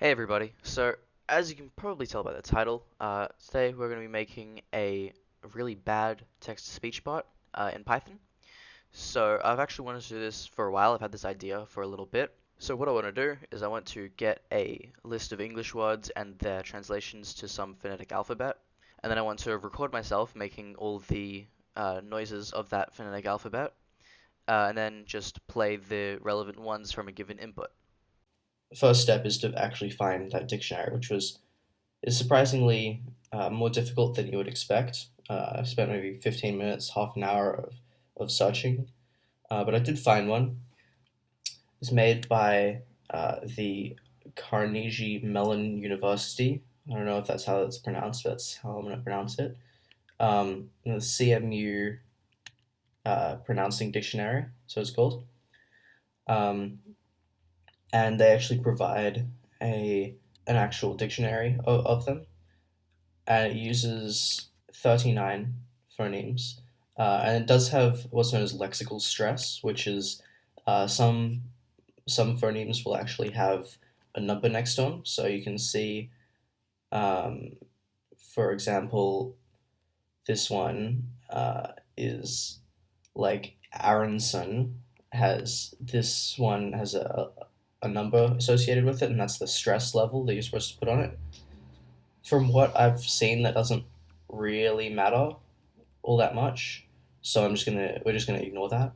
Hey everybody. So, as you can probably tell by the title, today we're going to be making a really bad text-to-speech bot in Python. So, I've actually wanted to do this for a while. I've had this idea for a little bit. So, what I want to do is I want to get a list of English words and their translations to some phonetic alphabet. And then I want to record myself making all the noises of that phonetic alphabet. And then just play the relevant ones from a given input. The first step is to actually find that dictionary, which is surprisingly more difficult than you would expect. I spent maybe 15 minutes, half an hour of searching, but I did find one. It's made by the Carnegie Mellon University. I don't know if that's how it's pronounced, but that's how I'm going to pronounce it. The CMU Pronouncing Dictionary, so it's called. Um, and they actually provide an actual dictionary of them, and it uses 39 phonemes. And it does have what's known as lexical stress, which is some phonemes will actually have a number next to them. So you can see, um, for example, this one is like Aronson has this one has a number associated with it, and that's the stress level that you're supposed to put on it. From what I've seen, that doesn't really matter all that much. So we're just gonna ignore that.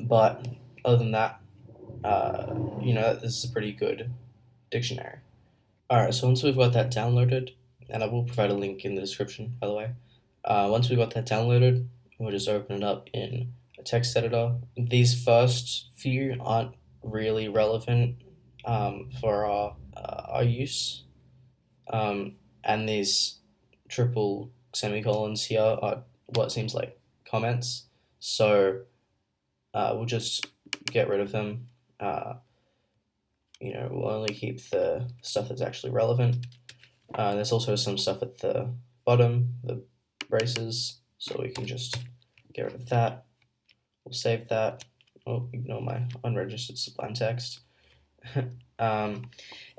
But other than that, this is a pretty good dictionary. All right, so once we've got that downloaded, and I will provide a link in the description, by the way. Once we've got that downloaded, we'll just open it up in a text editor. These first few aren't really relevant for our use. And these triple semicolons here are what seems like comments. So we'll just get rid of them. We'll only keep the stuff that's actually relevant. There's also some stuff at the bottom, the braces, so we can just get rid of that. We'll save that. Oh, ignore my unregistered Sublime text. um,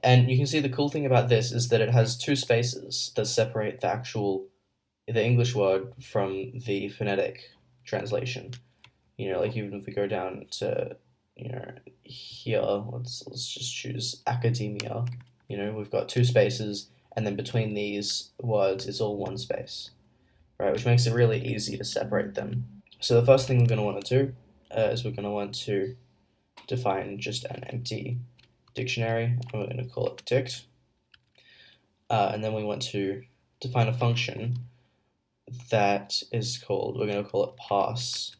and you can see the cool thing about this is that it has two spaces that separate the English word from the phonetic translation. Like even if we go down to here, let's just choose academia. We've got two spaces, and then between these words it's all one space, right? Which makes it really easy to separate them. So the first thing we're going to want to do is we're going to want to define just an empty dictionary, and we're going to call it dict. And then we want to define a function that is we're going to call it pass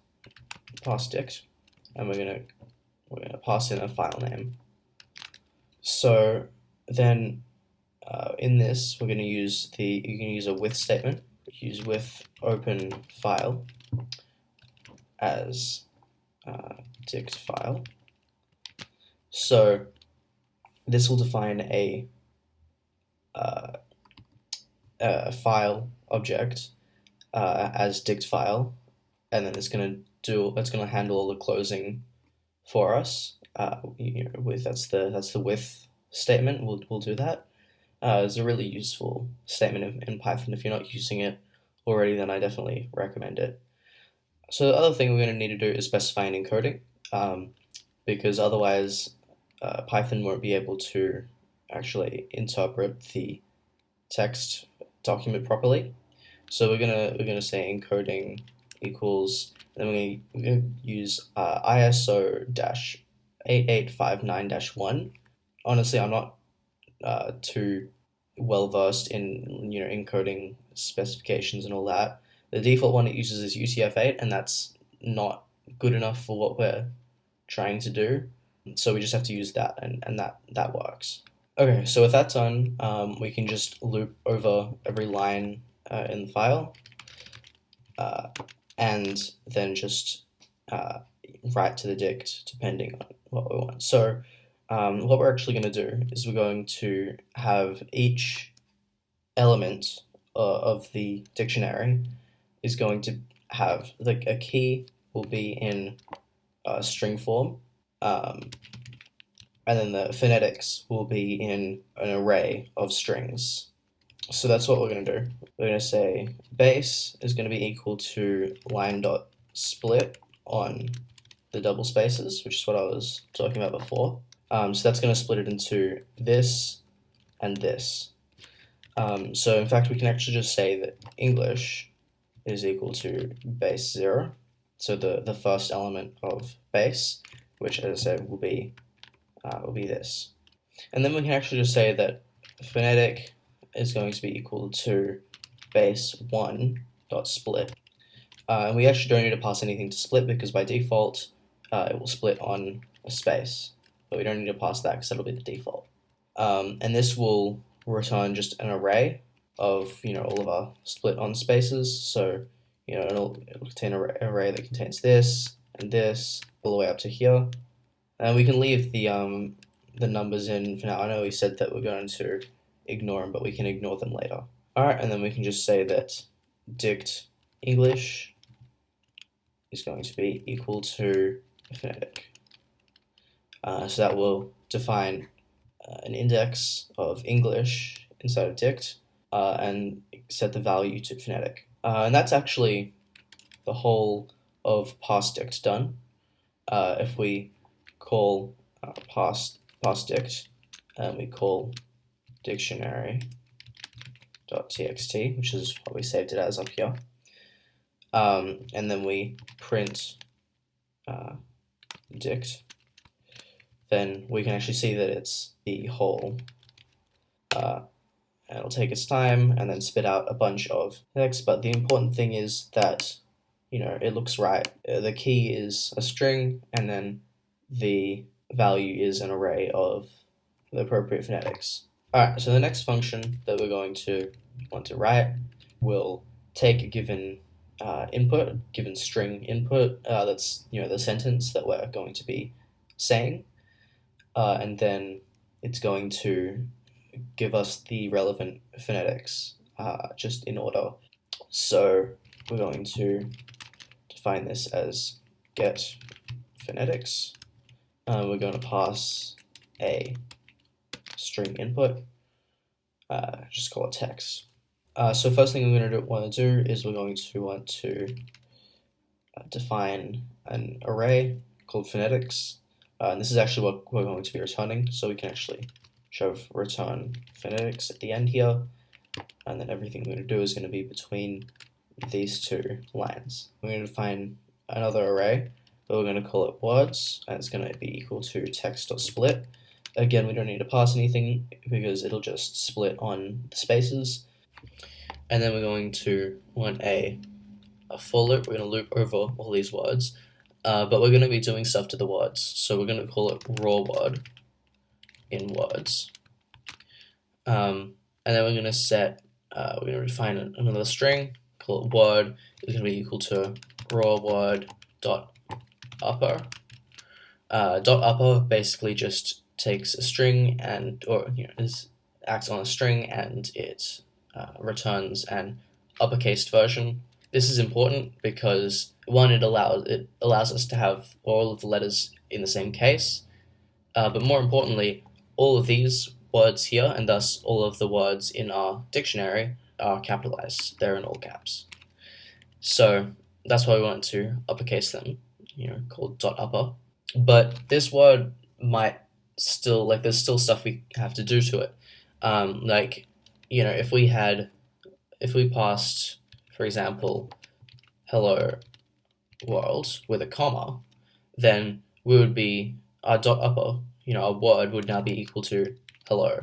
dict, and we're gonna pass in a file name. So then in this we're going to use you can use a with statement. Use with open file as dict file. So this will define uh, a file object as dict file, and then it's going to handle all the closing for us. With that's the with statement. We'll do that. It's a really useful statement in Python. If you're not using it already, then I definitely recommend it. So the other thing we're going to need to do is specify an encoding, because otherwise Python won't be able to actually interpret the text document properly. So we're gonna say encoding equals, and then we're gonna use ISO 8859 1. Honestly, I'm not too well versed in encoding specifications and all that. The default one it uses is UTF-8, and that's not good enough for what we're trying to do. So we just have to use that, and that works. Okay, so with that done, we can just loop over every line in the file, uh, and then just write to the dict depending on what we want. So what we're actually going to do is we're going to have each element of the dictionary is going to have, like, a key will be in string form, um, and then the phonetics will be in an array of strings. So that's what we're going to do. We're going to say base is going to be equal to line.split on the double spaces, which is what I was talking about before. So that's going to split it into this and this. So in fact, we can actually just say that English is equal to base 0. So the first element of base, which as I said will be this. And then we can actually just say that phonetic is going to be equal to base 1 dot split. And we actually don't need to pass anything to split because by default it will split on a space. But we don't need to pass that because that'll be the default. And this will return just an array of all of our split on spaces. So it'll contain an array that contains this and this all the way up to here. And we can leave the numbers in for now. I know we said that we're going to ignore them, but we can ignore them later. Alright, and then we can just say that dict English is going to be equal to phonetic. So that will define an index of English inside of dict and set the value to phonetic. And that's actually the whole of parse dict done. If we call parse dict and we call dictionary.txt, which is what we saved it as up here, and then we print dict, then we can actually see that it's the whole. It'll take its time and then spit out a bunch of text, but the important thing is that it looks right. The key is a string, and then the value is an array of the appropriate phonetics. Alright, so the next function that we're going to want to write will take a given input, given string input, that's the sentence that we're going to be saying, and then it's going to give us the relevant phonetics just in order. So we're going to define this as get phonetics. We're going to pass a string input, just call it text. So first thing we're going to want to do is we're going to want to define an array called phonetics, and this is actually what we're going to be returning, so we can actually shove return phonetics at the end here, and then everything we're going to do is going to be between these two lines. We're going to define another array, but we're going to call it words, and it's going to be equal to text.split. Again, we don't need to pass anything because it'll just split on the spaces. And then we're going to want a for loop. We're going to loop over all these words, but we're going to be doing stuff to the words. So we're going to call it raw word in words. And then we're going to set, we're going to define another string, call it word, is going to be equal to raw word dot upper. Dot upper basically just takes a string and, acts on a string, and it returns an uppercase version. This is important because one, it allows us to have all of the letters in the same case, but more importantly, all of these words here, and thus all of the words in our dictionary, are capitalized. They're in all caps. So that's why we want to uppercase them, called dot upper. But this word might still, there's still stuff we have to do to it. If we passed, for example, hello world with a comma, then we would be, our dot upper, our word would now be equal to hello,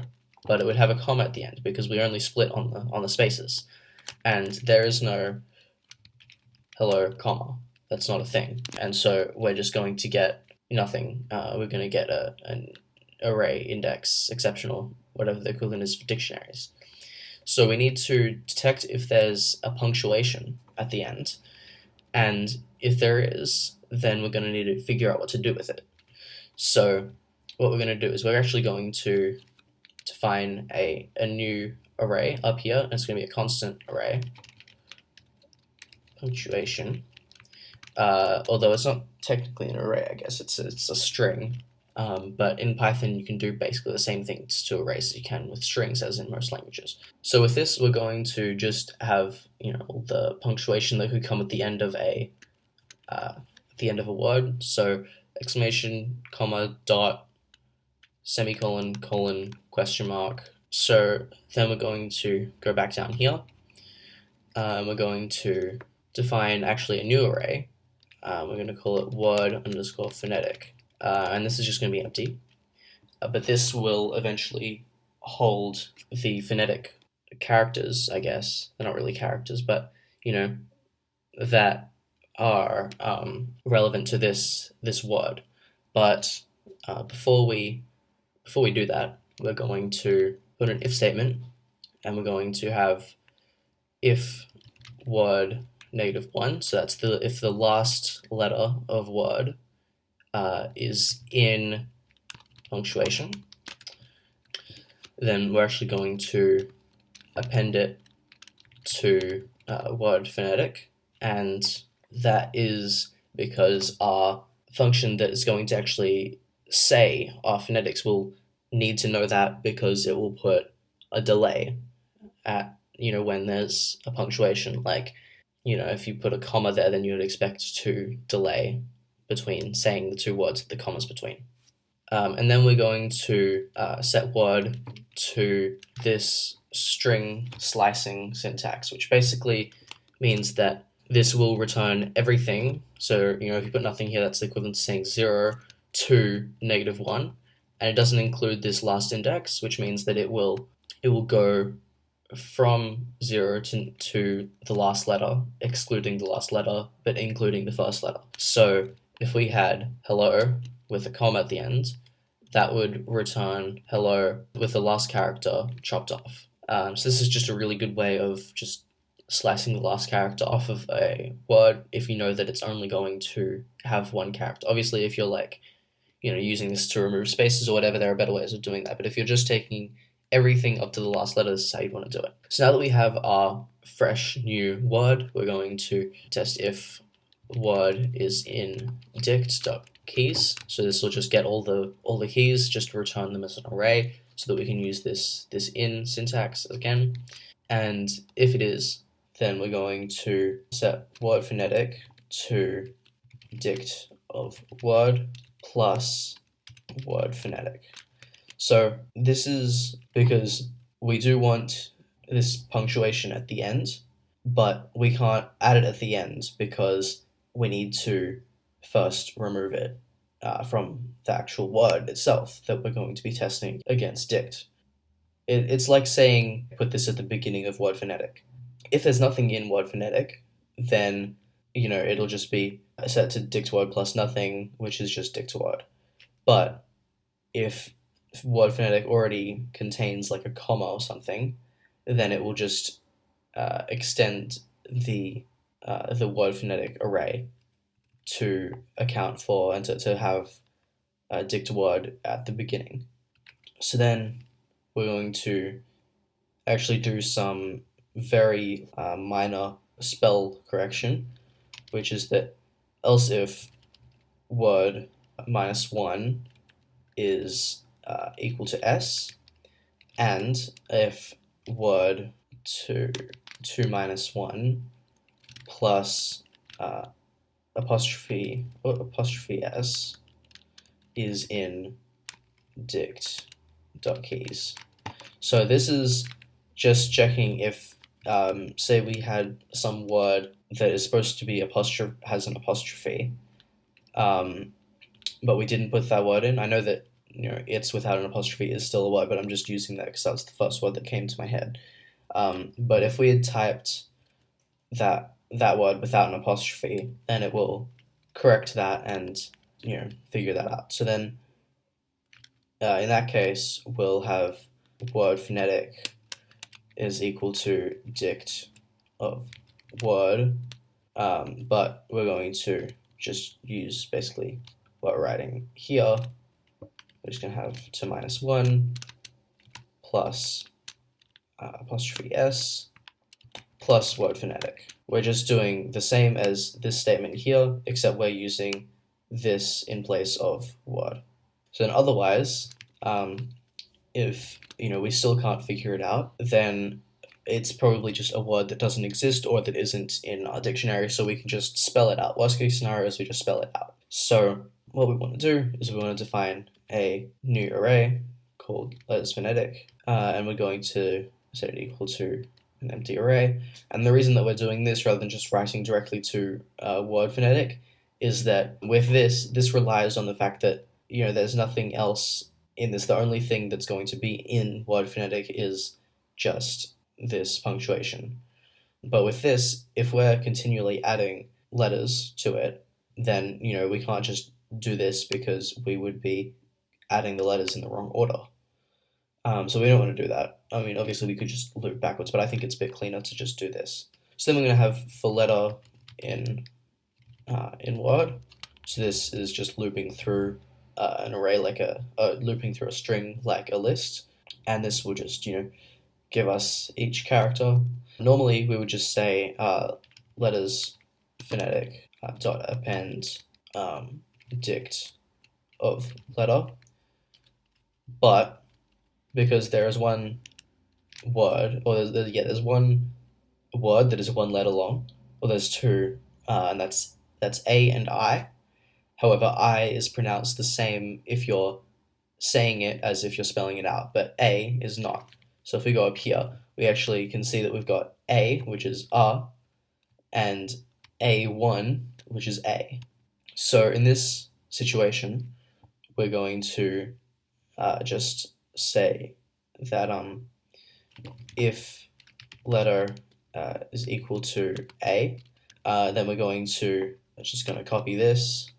but it would have a comma at the end because we only split on the spaces, and there is no hello comma. That's not a thing, and so we're just going to get nothing. We're going to get an array index exceptional, whatever the equivalent is for dictionaries. So we need to detect if there's a punctuation at the end, and if there is, then we're going to need to figure out what to do with it. So what we're going to do is we're actually going to define a new array up here, and it's going to be a constant array, punctuation, although it's not technically an array, I guess it's a string, But in Python, you can do basically the same things to arrays as you can with strings, as in most languages. So with this, we're going to just have the punctuation that could come at the end of a word. So exclamation, comma, dot, semicolon, colon, question mark. So then we're going to go back down here. We're going to define actually a new array. We're going to call it word underscore phonetic. And this is just going to be empty. But this will eventually hold the phonetic characters, I guess. They're not really characters, but, that are relevant to this word. But before we do that, we're going to put an if statement, and we're going to have if word -1. So that's if the last letter of word is in punctuation, then we're actually going to append it to word phonetic, and that is because our function that is going to actually say our phonetics will need to know that, because it will put a delay at when there's a punctuation. Like if you put a comma there, then you would expect to delay between saying the two words the comma's between. And then we're going to set word to this string slicing syntax, which basically means that this will return everything. So if you put nothing here, that's equivalent to saying 0 to -1, and it doesn't include this last index, which means that it will go from 0 to the last letter, excluding the last letter, but including the first letter. So if we had hello with a comma at the end, that would return hello with the last character chopped off. So this is just a really good way of just slicing the last character off of a word if you know that it's only going to have one character. Obviously, if you're using this to remove spaces or whatever, there are better ways of doing that. But if you're just taking everything up to the last letter, this is how you want to do it. So now that we have our fresh new word, we're going to test if word is in dict.keys. So this will just get all the keys, just return them as an array, so that we can use this in syntax again. And if it is, then we're going to set word phonetic to dict of word plus word phonetic. So this is because we do want this punctuation at the end, but we can't add it at the end because we need to first remove it from the actual word itself that we're going to be testing against dict. It's like saying put this at the beginning of word phonetic. If there's nothing in word phonetic, then it'll just be set to dict word plus nothing, which is just dict word. But if word phonetic already contains like a comma or something, then it will just extend the word phonetic array to account for and to have dict word at the beginning. So then we're going to actually do some very minor spell correction, which is that else if word -1 is equal to s, and if word 2 -1 plus apostrophe s is in dict.keys. So this is just checking if, say we had some word that is supposed to be has an apostrophe, but we didn't put that word in. I know that it's without an apostrophe is still a word, but I'm just using that because that's the first word that came to my head. But if we had typed that word without an apostrophe, then it will correct that and figure that out. So then in that case, we'll have word phonetic is equal to dict of word, but we're going to just use basically what we're writing here. We're just going to have 2 -1 plus apostrophe s plus word phonetic. We're just doing the same as this statement here, except we're using this in place of word. So then otherwise, if we still can't figure it out, then it's probably just a word that doesn't exist or that isn't in our dictionary, so we can just spell it out. Worst case scenario is we just spell it out. So what we want to do is we want to define a new array called letters phonetic, and we're going to set it equal to an empty array. And the reason that we're doing this rather than just writing directly to word phonetic is that with this relies on the fact that there's nothing else in this. The only thing that's going to be in word phonetic is just this punctuation. But with this, if we're continually adding letters to it, then we can't just do this because we would be adding the letters in the wrong order. So we don't want to do that. I mean, obviously we could just loop backwards, but I think it's a bit cleaner to just do this. So then we're going to have for letter in Word. So this is just looping through an array like looping through a string like a list, and this will just give us each character. Normally we would just say letters phonetic dot append dict of letter, but because there is one word, or there's one word that is one letter long, or there's two, and that's A and I. However, I is pronounced the same if you're saying it as if you're spelling it out, but A is not. So if we go up here, we actually can see that we've got A, which is and A1, which is A. So in this situation, we're going to just say that if letter is equal to A, then we're just going to copy this,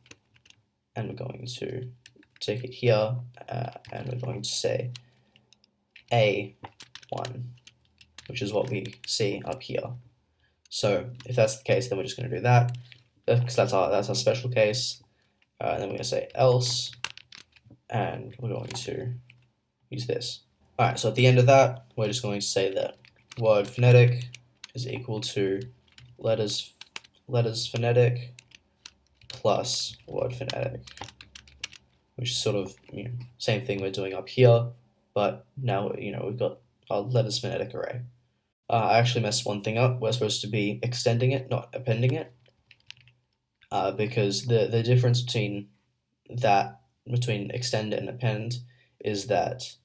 and we're going to take it here, and we're going to say A1, which is what we see up here. So if that's the case, then we're just going to do that, because that's our special case. Then we're going to say else, and we're going to use this. Alright, so at the end of that, we're just going to say that word phonetic is equal to letters phonetic plus word phonetic, which is sort of same thing we're doing up here, but now we've got our letters phonetic array. I actually messed one thing up. We're supposed to be extending it, not appending it, because the difference between extend and append is that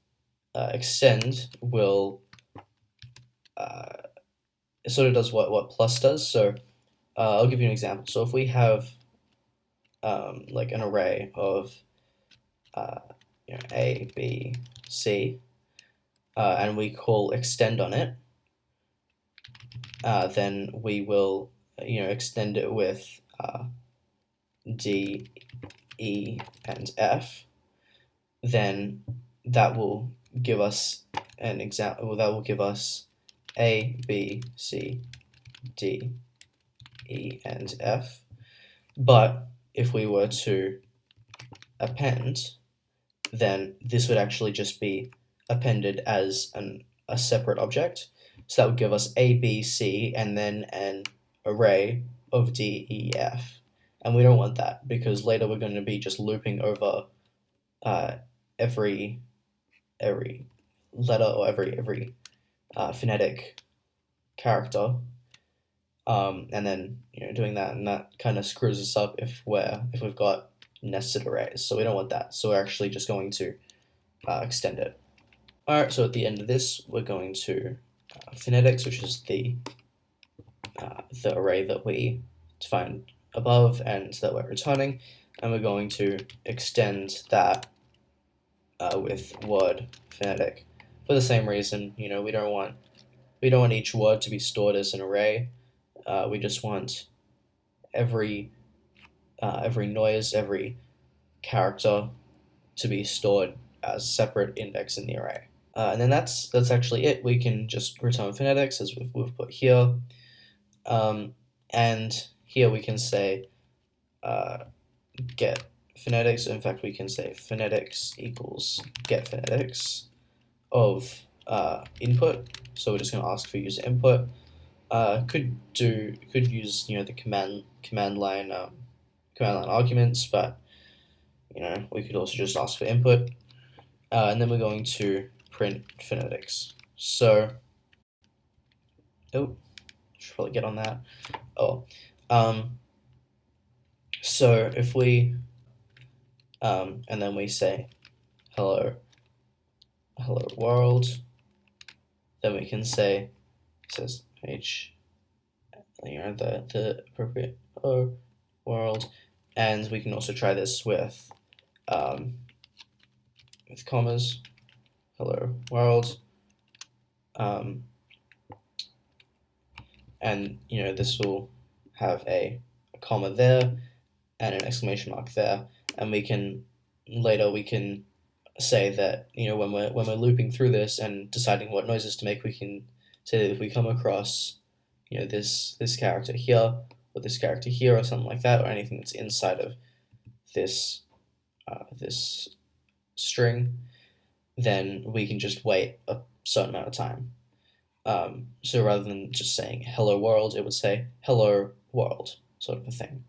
extend will it sort of does what plus does. So I'll give you an example. So if we have like an array of A, B, C, and we call extend on it, then we will extend it with D, E, and F. Then that will give us an example. Well, that will give us A, B, C, D, E, and F. But if we were to append, then this would actually just be appended as a separate object. So that would give us A, B, C, and then an array of D, E, F. And we don't want that, because later we're going to be just looping over every letter or every phonetic character, and then doing that, and that kind of screws us up if we've got nested arrays. So we don't want that. So we're actually just going to extend it. Alright, so at the end of this, we're going to phonetics, which is the array that we defined above and that we're returning, and we're going to extend that with word phonetic for the same reason. We don't want each word to be stored as an array. We just want every noise, every character to be stored as separate index in the array. And then that's actually it. We can just return phonetics as we've put here, and here we can say get phonetics. In fact, we can say phonetics equals get phonetics of input. So we're just going to ask for user input. Could use the command line arguments, but we could also just ask for input, and then we're going to print phonetics. So, should probably get on that. So if we, and then we say hello world, then we can say, it says the appropriate hello world, and we can also try this with commas, hello world, and this will have a comma there and an exclamation mark there, and we can say that when we're looping through this and deciding what noises to make, we can say that if we come across this character here or this character here or something like that, or anything that's inside of this this string, then we can just wait a certain amount of time. So rather than just saying hello world, it would say hello world, sort of a thing.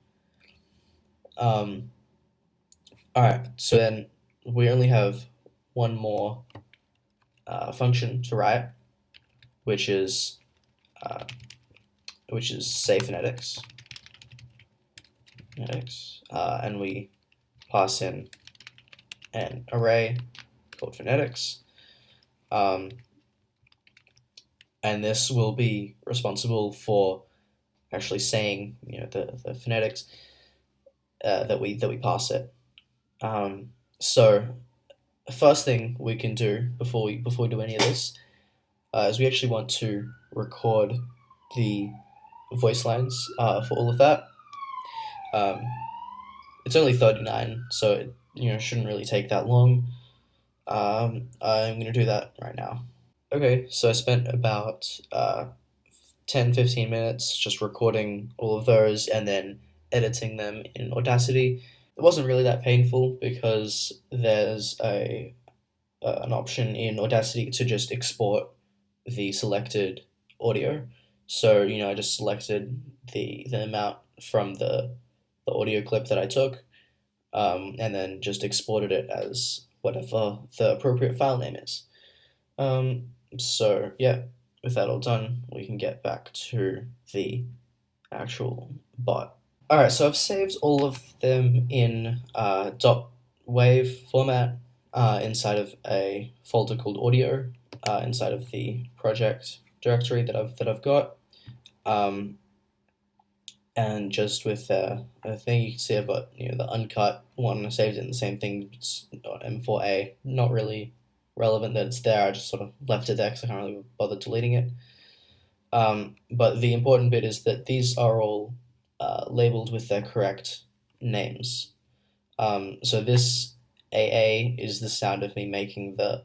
Alright, so then we only have one more function to write, which is say phonetics, and we pass in an array called phonetics, and this will be responsible for actually saying the phonetics that we pass it. So the first thing we can do before we do any of this is we actually want to record the voice lines for all of that. It's only 39, so it shouldn't really take that long. I'm going to do that right now. Okay, so I spent about 10-15 minutes just recording all of those and then editing them in Audacity. It wasn't really that painful because there's an option in Audacity to just export the selected audio. So I just selected the amount from the audio clip that I took, and then just exported it as whatever the appropriate file name is. So yeah, with that all done, we can get back to the actual bot. Alright, so I've saved all of them in .wav format inside of a folder called audio inside of the project directory that I've got. And just with the thing, you can see I've got the uncut one. I saved it in the same thing, M4A. Not really relevant that it's there. I just sort of left it there because I can't really bother deleting it. But the important bit is that these are all labeled with their correct names. So this AA is the sound of me making the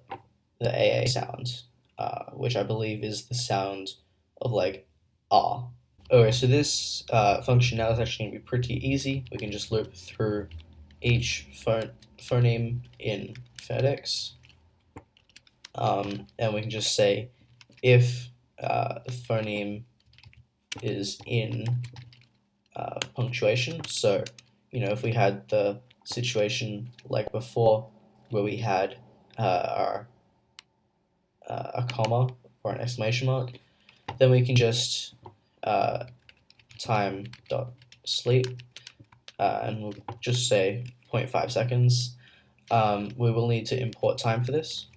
AA sound, which I believe is the sound of like ah. Okay, so this function now is actually going to be pretty easy. We can just loop through each phoneme in phonetics, and we can just say if the phoneme is in punctuation. So if we had the situation like before where we had a comma or an exclamation mark, then we can just time.sleep and we'll just say 0.5 seconds. We will need to import time for this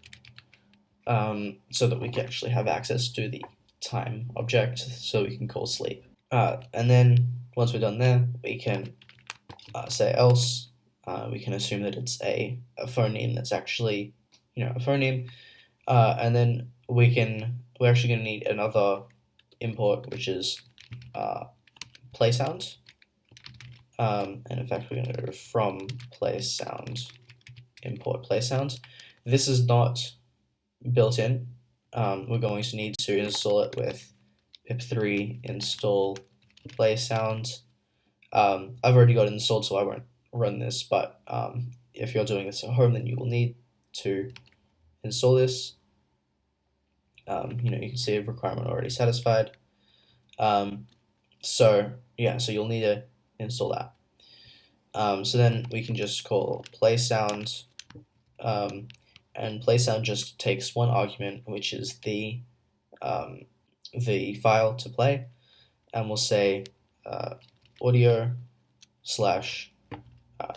so that we can actually have access to the time object so we can call sleep. And then once we're done there, we can say else. We can assume that it's a phoneme that's actually a phoneme, and then we're actually going to need another import, which is play sound, and in fact we're going to go from play sound import play sound. This is not built in. We're going to need to install it with pip3 install play sound. I've already got it installed, so I won't run this, but if you're doing this at home, then you will need to install this. You can see a requirement already satisfied. So you'll need to install that. So then we can just call play sound, and play sound just takes one argument, which is the file to play, and we'll say audio slash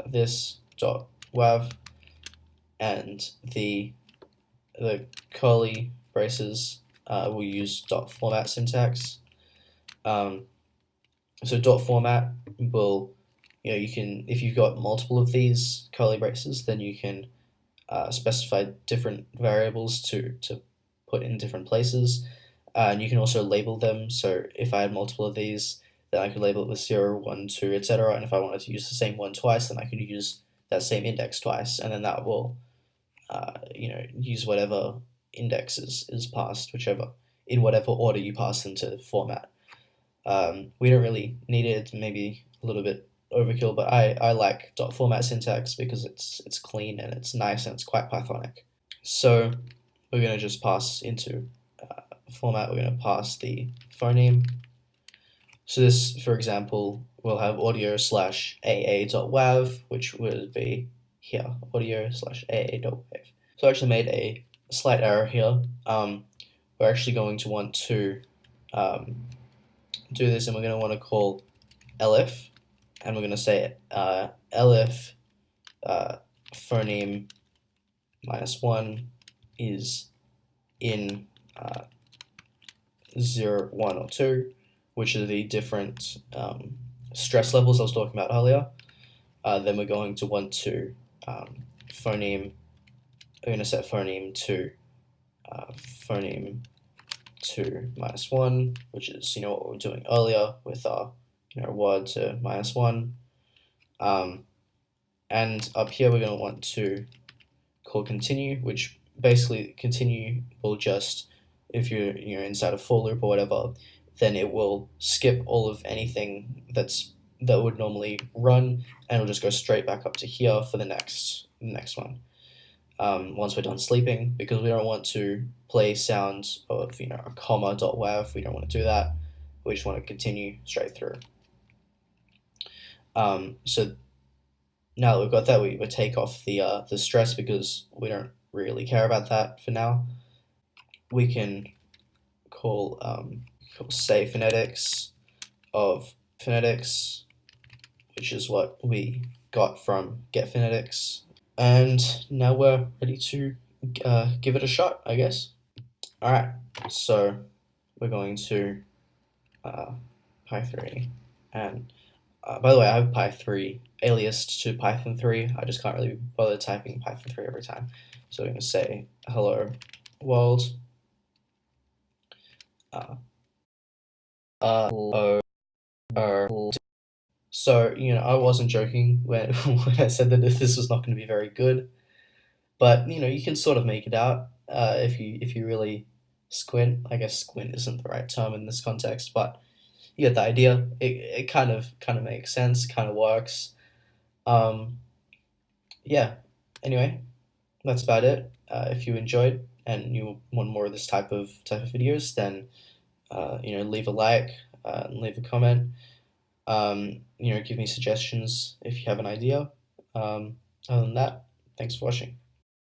this dot wav, and the curly braces will use dot format syntax. So dot format will, you can, if you've got multiple of these curly braces, then you can specify different variables to put in different places, and you can also label them. So if I had multiple of these, then I could label it with 0, 1, 2, etc. And if I wanted to use the same one twice, then I could use that same index twice, and then that will use whatever index is passed, whichever, in whatever order you pass them to format. We don't really need it. It's maybe a little bit overkill, but I like dot format syntax because it's clean and it's nice and it's quite Pythonic. So we're going to just pass into format. We're going to pass the phoneme. So this, for example, will have audio slash aa.wav, which would be here, audio slash aa.wav. So I actually made a slight error here. We're actually going to want to do this, and we're going to want to call elif, and we're going to say elif phoneme -1 is in 0, 1, or 2, which are the different stress levels I was talking about earlier. Then we're going to want to phoneme. We're going to set phoneme to phoneme to -1, which is what we were doing earlier with our word to -1. And up here we're going to want to call continue, which basically continue will just, if you're inside a for loop or whatever, then it will skip all of anything that would normally run, and it'll just go straight back up to here for the next one. Once we're done sleeping, because we don't want to play sounds of a comma.wav. We don't want to do that. We just want to continue straight through. So now that we've got that, we would take off the stress because we don't really care about that for now. We can call say phonetics of phonetics, which is what we got from get phonetics. And now we're ready to give it a shot, I guess. All right, so we're going to Py3, and by the way, I have Py3 aliased to Python 3. I just can't really bother typing Python 3 every time. So we're going to say hello world. So I wasn't joking when I said that this was not going to be very good, but you can sort of make it out if you really squint. I guess squint isn't the right term in this context, but you get the idea. It kind of makes sense, kind of works. Yeah. Anyway, that's about it. If you enjoyed and you want more of this type of videos, then leave a like, leave a comment. Give me suggestions if you have an idea. Other than that, thanks for watching.